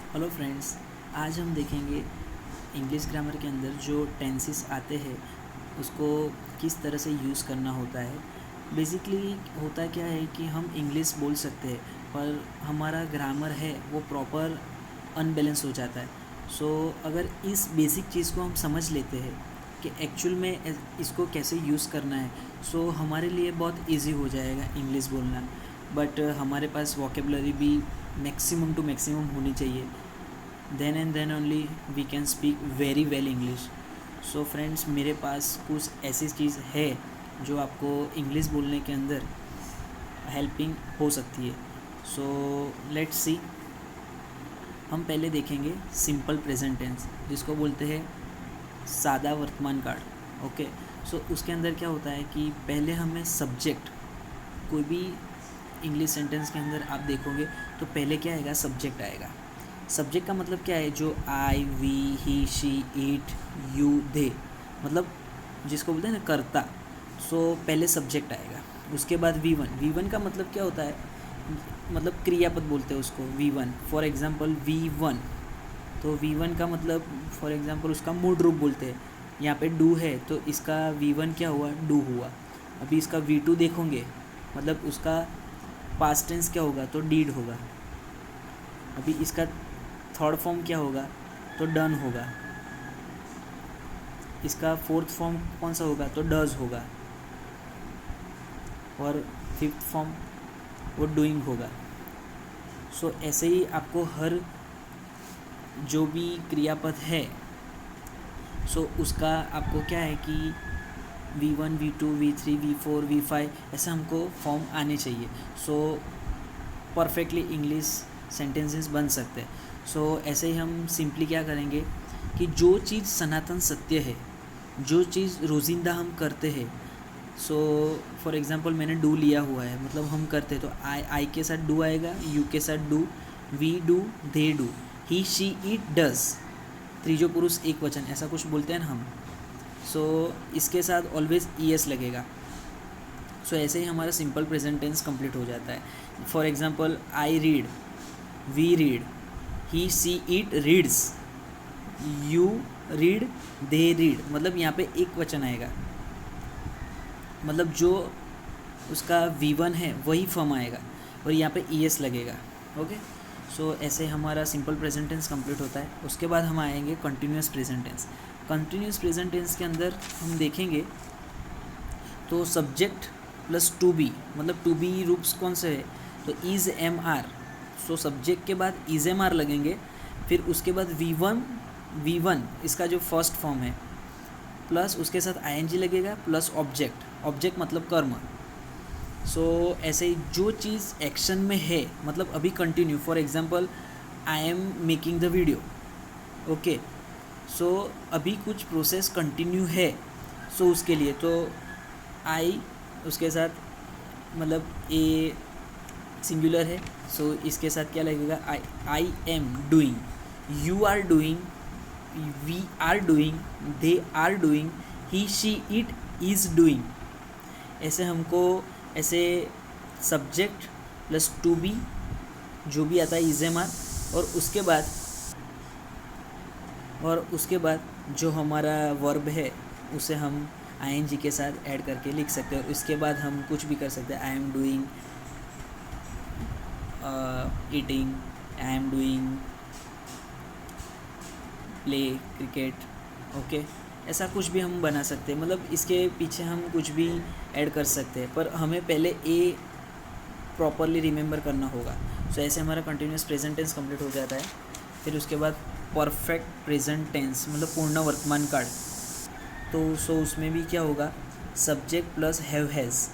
Hello friends, आज हम देखेंगे इंग्लिश ग्रामर के अंदर जो टेंसेस आते हैं उसको किस तरह से यूज़ करना होता है। बेसिकली होता क्या है कि हम इंग्लिश बोल सकते हैं पर हमारा ग्रामर है वो प्रॉपर अनबैलेंस हो जाता है। अगर इस बेसिक चीज़ को हम समझ लेते हैं कि एक्चुअल में इसको कैसे यूज़ करना है, हमारे लिए बहुत इजी हो जाएगा इंग्लिश बोलना। बट हमारे पास वोकेबलरी भी मैक्सिमम टू मैक्सिमम होनी चाहिए, then and then only we can speak very well English. So friends, मेरे पास कुछ ऐसी चीज़ है जो आपको इंग्लिश बोलने के अंदर हेल्पिंग हो सकती है। लेट्स सी, हम पहले देखेंगे सिंपल प्रेजेंट टेंस जिसको बोलते हैं सादा वर्तमान काल। ओके, उसके अंदर क्या होता है कि पहले हमें सब्जेक्ट, कोई भी इंग्लिश सेंटेंस के अंदर आप देखोगे तो पहले क्या आएगा, सब्जेक्ट आएगा। सब्जेक्ट का मतलब क्या है, जो I, we, he, she, it, you, they, मतलब जिसको बोलते हैं ना कर्ता। पहले सब्जेक्ट आएगा, उसके बाद वी वन का मतलब क्या होता है, मतलब क्रियापद बोलते हैं उसको वी1। फॉर एग्जांपल वी1, तो वी1 का मतलब फॉर एग्जांपल उसका मूड रूप बोलते हैं। यहाँ पे डू है तो इसका वी1 क्या हुआ, डू हुआ। अभी इसका वी2 देखोगे मतलब उसका पास्ट टेंस क्या होगा, तो डीड होगा। अभी इसका थर्ड फॉर्म क्या होगा, तो डन होगा। इसका फोर्थ फॉर्म कौन सा होगा, तो डज होगा। और फिफ्थ फॉर्म वो डूइंग होगा। ऐसे ही आपको हर जो भी क्रियापद है उसका आपको क्या है कि V1, V2, V3, V4, V5 ऐसा हमको फॉर्म आने चाहिए। परफेक्टली इंग्लिश सेंटेंसेस बन सकते हैं। ऐसे ही हम सिंपली क्या करेंगे कि जो चीज़ सनातन सत्य है, जो चीज़ रोज़िंदा हम करते हैं, फॉर एग्जांपल मैंने डू लिया हुआ है, मतलब हम करते हैं तो आई के साथ डू आएगा, यू के साथ do, we do, they do, he, she, it, does, त्रिजो पुरुष एक वचन ऐसा कुछ बोलते हैं ना हम। इसके साथ ऑलवेज ईएस लगेगा। ऐसे ही हमारा सिंपल प्रेजेंट टेंस कंप्लीट हो जाता है। For example I read, we read, he, she, it reads, you read, they read, मतलब यहाँ पे एक वचन आएगा, मतलब जो उसका V1 है वही फॉर्म आएगा और यहाँ पे ES लगेगा। ओके, ऐसे हमारा सिंपल प्रेजेंट टेंस कंप्लीट होता है। उसके बाद हम आएंगे continuous present tense. Continuous present tense के अंदर हम देखेंगे तो सब्जेक्ट प्लस टू बी, मतलब टू बी रूप्स कौन से है, तो इज़, एम, आर। सब्जेक्ट के बाद इज़, एम, आर लगेंगे, फिर उसके बाद V1 इसका जो फर्स्ट फॉर्म है, प्लस उसके साथ ING लगेगा, प्लस ऑब्जेक्ट मतलब कर्म। ऐसे ही जो चीज़ एक्शन में है, मतलब अभी continue, for example I am making the video. Okay, अभी कुछ प्रोसेस कंटिन्यू है, उसके लिए तो आई उसके साथ, मतलब ए सिंगुलर है, इसके साथ क्या लगेगा, I am doing, you are doing, we are doing, they are doing, he, she, it is doing. ऐसे हमको ऐसे सब्जेक्ट प्लस टू बी जो भी आता है इज़, एम, आर, और उसके बाद जो हमारा वर्ब है उसे हम ING के साथ ऐड करके लिख सकते हैं। और इसके बाद हम कुछ भी कर सकते हैं, आई am doing eating, I am doing play cricket. Okay, ऐसा कुछ भी हम बना सकते हैं, मतलब इसके पीछे हम कुछ भी ऐड कर सकते हैं, पर हमें पहले ए प्रॉपरली रिमेंबर करना होगा। ऐसे हमारा कंटिन्यूस प्रेजेंट टेंस कंप्लीट हो जाता है। फिर उसके बाद परफेक्ट प्रेजेंट टेंस, मतलब पूर्ण वर्तमान काल। उसमें भी क्या होगा, subject plus have, has,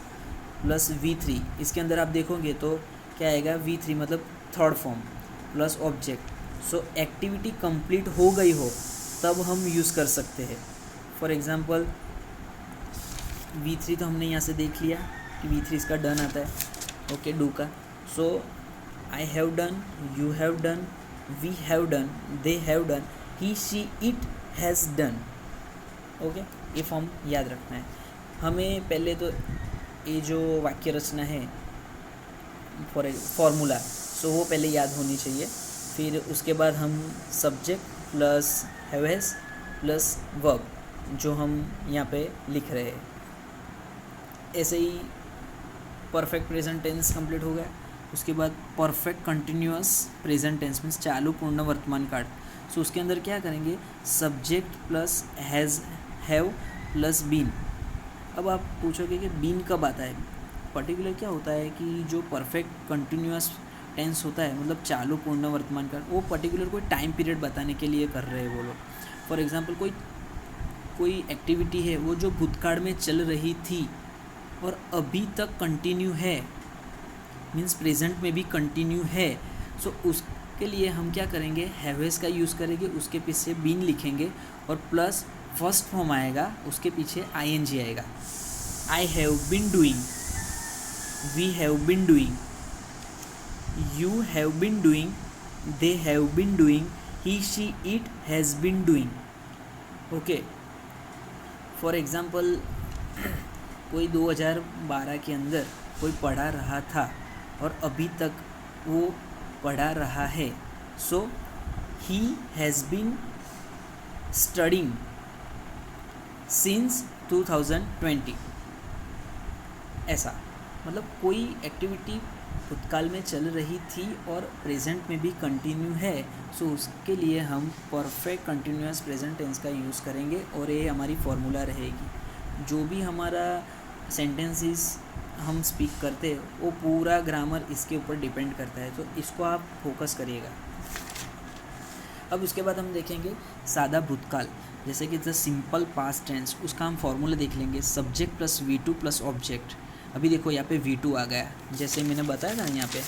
plus V3। इसके अंदर आप देखोगे तो क्या आएगा, V3 मतलब third form, plus object. Activity complete हो गई हो तब हम यूज़ कर सकते हैं। फॉर एग्जांपल V3 तो हमने यहाँ से देख लिया कि V3 इसका डन आता है। ओके, डू का, I have done, you have done, we have done, they have done, he, she, it has done. Okay, ये फॉर्म याद रखना है हमें। पहले तो ये जो वाक्य रचना है फॉर्मूला, वो पहले याद होनी चाहिए। फिर उसके बाद हम subject plus haves plus verb जो हम यहाँ पे लिख रहे हैं, ऐसे ही परफेक्ट प्रेजेंट टेंस कंप्लीट हो गया। उसके बाद perfect continuous present tense means चालू पूर्ण वर्तमान काल। सो उसके अंदर क्या करेंगे, subject plus has have plus been. अब आप पूछोगे कि बीन कब आता है। पर्टिकुलर क्या होता है कि जो परफेक्ट कंटिन्यूअस टेंस होता है, मतलब चालू पूर्ण वर्तमान काल, वो पर्टिकुलर कोई टाइम पीरियड बताने के लिए कर रहे हैं वो लोग। फॉर एग्जांपल कोई एक्टिविटी है वो जो भूतकाल में चल रही थी और अभी तक कंटिन्यू है, मीन्स प्रेजेंट में भी कंटिन्यू है। सो उसके लिए हम क्या करेंगे, हैवेस का यूज़ करेंगे, उसके पीछे बीन लिखेंगे और प्लस फर्स्ट फॉर्म आएगा, उसके पीछे आईएनजी आएगा। I have been doing, we have been doing, you have been doing, they have been doing, he she it has been doing. Okay, for example कोई 2012 के अंदर कोई पढ़ा रहा था और अभी तक वो पढ़ा रहा है। So he has been studying since 2020। ऐसा मतलब कोई एक्टिविटी भूतकाल में चल रही थी और प्रेजेंट में भी कंटिन्यू है। सो उसके लिए हम परफेक्ट कंटिन्यूअस प्रेजेंट टेंस का यूज़ करेंगे और ये हमारी फॉर्मूला रहेगी। जो भी हमारा सेंटेंसेस हम स्पीक करते हैं वो पूरा ग्रामर इसके ऊपर डिपेंड करता है, तो इसको आप फोकस करिएगा। अब उसके बाद हम देखेंगे सादा भूतकाल, जैसे कि द सिंपल पास्ट टेंस, उसका हम फॉर्मूला देख लेंगे, subject plus V2 plus object. अभी देखो यहाँ पे V2 आ गया, जैसे मैंने बताया था यहाँ पे,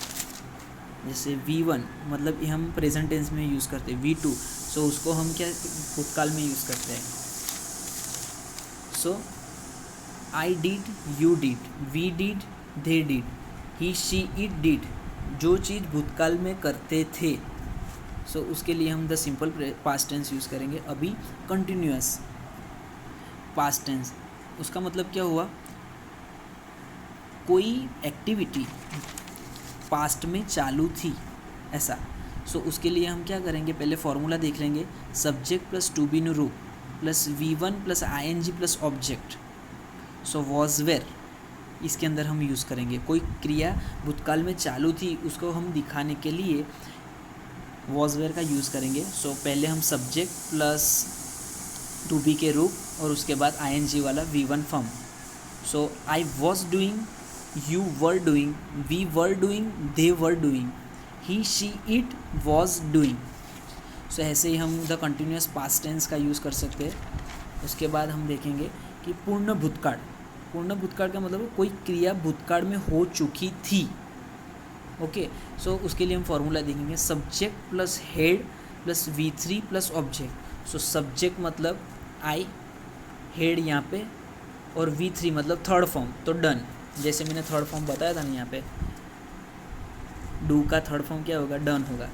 जैसे V1 मतलब ये हम प्रेजेंट टेंस में यूज़ करते हैं, V2 सो उसको हम क्या भूतकाल में यूज़ करते हैं। So I did, you did, we did, they did, he she it did, जो चीज़ भूतकाल में करते थे। सो उसके लिए हम the simple past tense use करेंगे। अभी कंटिन्यूअस पास्ट टेंस, उसका मतलब क्या हुआ, कोई एक्टिविटी पास्ट में चालू थी ऐसा। सो उसके लिए हम क्या करेंगे, पहले फॉर्मूला देख लेंगे, सब्जेक्ट प्लस टू बी रू plus V1 plus ING plus object. So was were इसके अंदर हम यूज़ करेंगे, कोई क्रिया भूतकाल में चालू थी उसको हम दिखाने के लिए वॉज वेयर का यूज़ करेंगे। सो पहले हम सब्जेक्ट प्लस टू बी के रूप और उसके बाद ING वाला V1 form. So I was doing, you were doing, we were doing, they were doing, he she it was doing. So ऐसे ही हम द कंटिन्यूअस पास्ट टेंस का यूज़ कर सकते हैं। उसके बाद हम देखेंगे कि पूर्ण भूतकाल, पूर्ण भूतकाल का मतलब कोई क्रिया भूतकाल में हो चुकी थी। ओके, सो उसके लिए हम फॉर्मूला देखेंगे, subject plus head plus V3 plus object. So subject मतलब आई, हेड यहाँ पे, और V3 मतलब थर्ड फॉर्म, तो डन। जैसे मैंने थर्ड फॉर्म बताया था ना, यहाँ पे डू का थर्ड फॉर्म क्या होगा, डन होगा।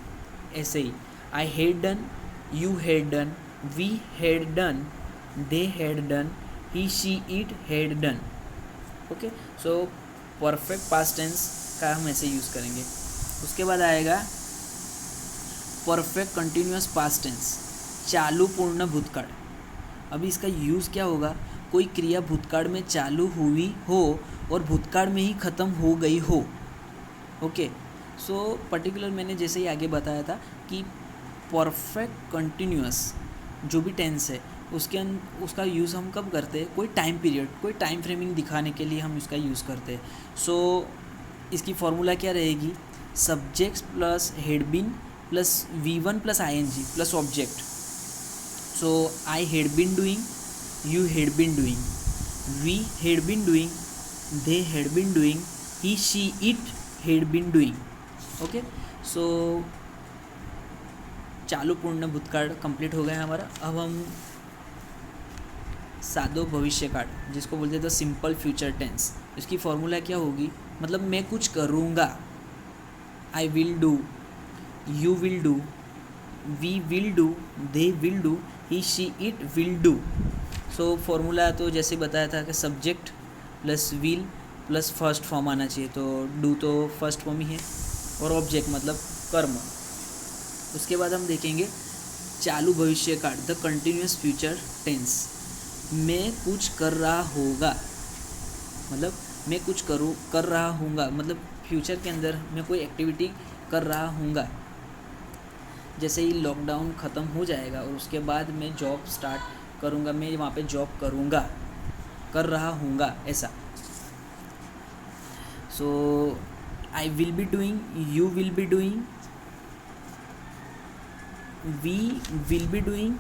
ऐसे ही I had done, you had done, we had done, they had done, he she it had done. Okay, so perfect past tense का हम ऐसे यूज़ करेंगे। उसके बाद आएगा परफेक्ट कंटिन्यूअस पास्ट टेंस, चालू पूर्ण भूतकाल। अभी इसका यूज़ क्या होगा, कोई क्रिया भूतकाल में चालू हुई हो और भूतकाल में ही ख़त्म हो गई हो। ओके, सो पर्टिकुलर मैंने जैसे ही आगे बताया था कि परफेक्ट कंटिन्यूअस जो भी टेंस है उसका यूज़ हम कब करते हैं, कोई टाइम पीरियड, कोई टाइम फ्रेमिंग दिखाने के लिए हम इसका यूज़ करते हैं। सो इसकी फॉर्मूला क्या रहेगी, subject plus had been plus V1 plus ING plus object. So I had been doing, you had been doing, we had been doing, they had been doing, he she it had been doing. Okay, so चालू पूर्ण भूतकाल complete हो गया है हमारा। अब हम सादो भविष्यकाल जिसको बोलते हैं द सिंपल फ्यूचर टेंस, इसकी फॉर्मूला क्या होगी, मतलब मैं कुछ करूँगा, I will do, you will do, we will do, they will do, he she it will do. So formula तो जैसे बताया था कि subject plus will plus first form आना चाहिए, तो डू तो फर्स्ट फॉर्म ही है, और ऑब्जेक्ट मतलब कर्म। उसके बाद हम देखेंगे चालू भविष्य काल, द कंटिन्यूस फ्यूचर टेंस। मैं कुछ कर रहा होगा, मतलब मैं कुछ कर रहा हूँगा, मतलब फ्यूचर के अंदर मैं कोई एक्टिविटी कर रहा हूँगा। जैसे ही लॉकडाउन ख़त्म हो जाएगा और उसके बाद मैं जॉब स्टार्ट करूँगा, मैं वहाँ पे जॉब करूँगा, कर रहा हूँगा, ऐसा। So I will be doing, you will be doing, we will be doing,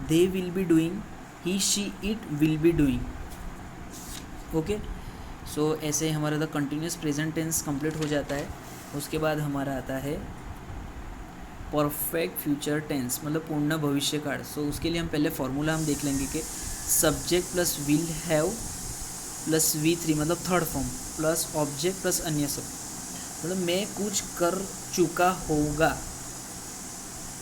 they will be doing, he she it will be doing. Okay, so ऐसे हमारा the continuous present tense complete हो जाता है। उसके बाद हमारा आता है परफेक्ट फ्यूचर टेंस, मतलब पूर्ण भविष्य काल। सो उसके लिए हम पहले फॉर्मूला हम देख लेंगे कि subject plus will have plus V3, मतलब third form, plus object plus अन्य सब, मतलब मैं कुछ कर चुका होगा,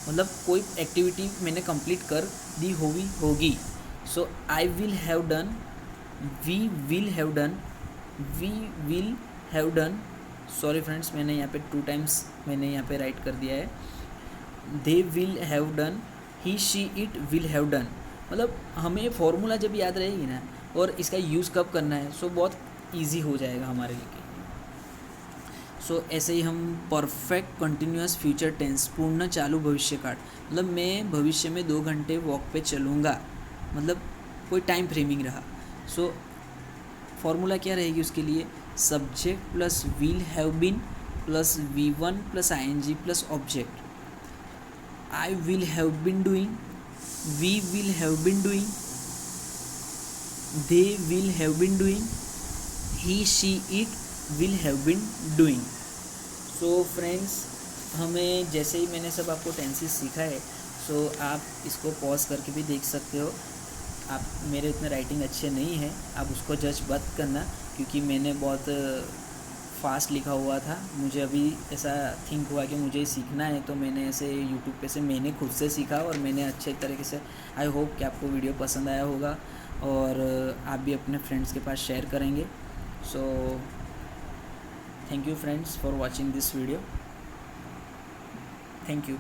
मतलब कोई एक्टिविटी मैंने कंप्लीट कर दी होगी। So I will have done, we will have done, we will have done, sorry friends मैंने यहाँ पे 2 टाइम्स मैंने यहाँ पे राइट कर दिया है, दे will have done, he she it will have done. मतलब हमें फॉर्मूला जब याद रहेगी ना और इसका यूज़ कब करना है, सो बहुत इजी हो जाएगा हमारे लिए। सो ऐसे ही हम परफेक्ट कंटिन्यूस फ्यूचर टेंस, पूर्ण चालू भविष्य काल, मतलब मैं भविष्य में 2 घंटे वॉक पे चलूँगा, मतलब कोई टाइम फ्रेमिंग रहा। सो फॉर्मूला क्या रहेगी उसके लिए, subject plus will have been plus V1 plus ING plus object. I will have been doing, we will have been doing, they will have been doing, he she it will have been doing. So friends, हमें जैसे ही मैंने सब आपको tenses सीखा है, सो आप इसको pause करके भी देख सकते हो। आप मेरे इतने राइटिंग अच्छे नहीं है, आप उसको जज मत करना, क्योंकि मैंने बहुत फास्ट लिखा हुआ था। मुझे अभी ऐसा थिंक हुआ कि मुझे सीखना है, तो मैंने ऐसे यूट्यूब पे से मैंने खुद से सीखा और मैंने अच्छे तरीके से, आई होप कि आपको वीडियो पसंद आया होगा और आप भी अपने फ्रेंड्स के पास शेयर करेंगे। So thank you friends for watching this video, thank you.